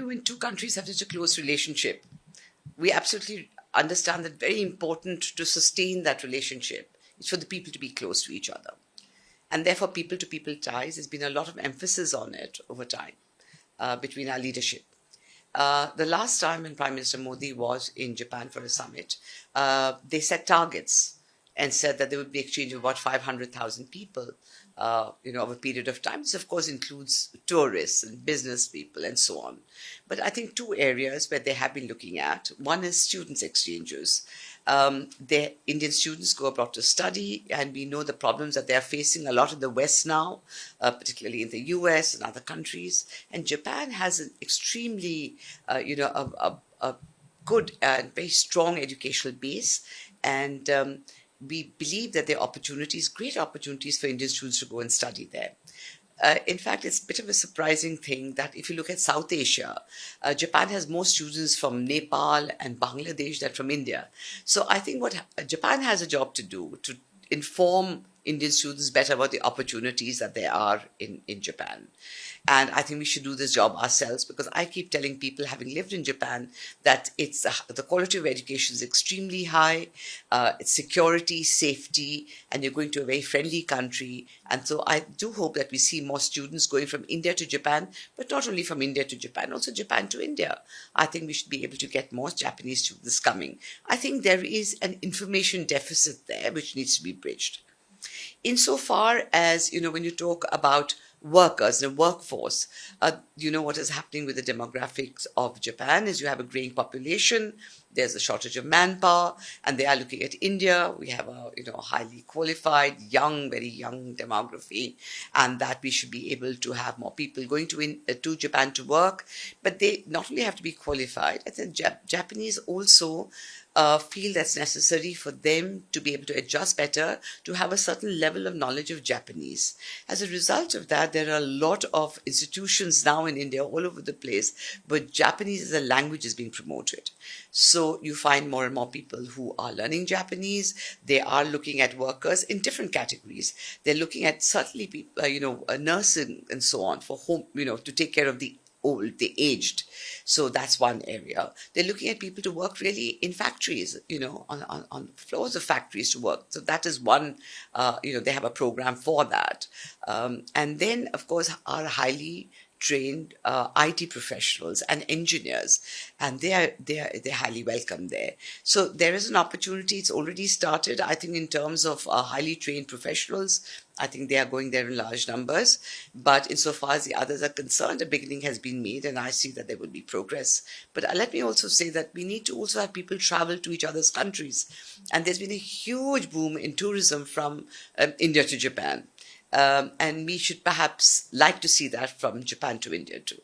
when two countries have such a close relationship, we absolutely understand that very important to sustain that relationship is for the people to be close to each other. And therefore, people-to-people ties, there's been a lot of emphasis on it over time between our leadership. The last time when Prime Minister Modi was in Japan for a summit, they set targets and said that there would be exchange of about 500,000 people, over a period of time. This, of course, includes tourists and business people and so on. But I think two areas where they have been looking at. One is students' exchanges. Indian students go abroad to study, and we know the problems that they are facing a lot in the West now, particularly in the US and other countries. And Japan has an extremely, a good and very strong educational base. And we believe that there are opportunities, great opportunities for Indian students to go and study there. In fact, it's a bit of a surprising thing that if you look at South Asia, Japan has more students from Nepal and Bangladesh than from India. So I think what Japan has a job to do to inform Indian students better about the opportunities that there are in Japan. And I think we should do this job ourselves, because I keep telling people, having lived in Japan, that the quality of education is extremely high, it's security, safety, and you're going to a very friendly country. And so I do hope that we see more students going from India to Japan, but not only from India to Japan, also Japan to India. I think we should be able to get more Japanese students coming. I think there is an information deficit there which needs to be bridged. Insofar as, when you talk about workers, the workforce, what is happening with the demographics of Japan is you have a graying population, there's a shortage of manpower, and they are looking at India. We have a highly qualified, very young demography, and that we should be able to have more people going to Japan to work. But they not only have to be qualified, I think Japanese also feel that's necessary for them to be able to adjust better, to have a certain level of knowledge of Japanese. As a result of that, there are a lot of institutions now in India all over the place where Japanese as a language is being promoted. So you find more and more people who are learning Japanese. They are looking at workers in different categories. They're looking at certainly people, nursing and so on for home, to take care of the old, the aged. So that's one area. They're looking at people to work really in factories, on floors of factories to work. So that is one, they have a program for that. And then, of course, are highly trained IT professionals and engineers, and they're highly welcome there. So there is an opportunity. It's already started, I think, in terms of highly trained professionals. I think they are going there in large numbers. But insofar as the others are concerned, a beginning has been made, and I see that there will be progress. But let me also say that we need to also have people travel to each other's countries. And there's been a huge boom in tourism from India to Japan. And we should perhaps like to see that from Japan to India too.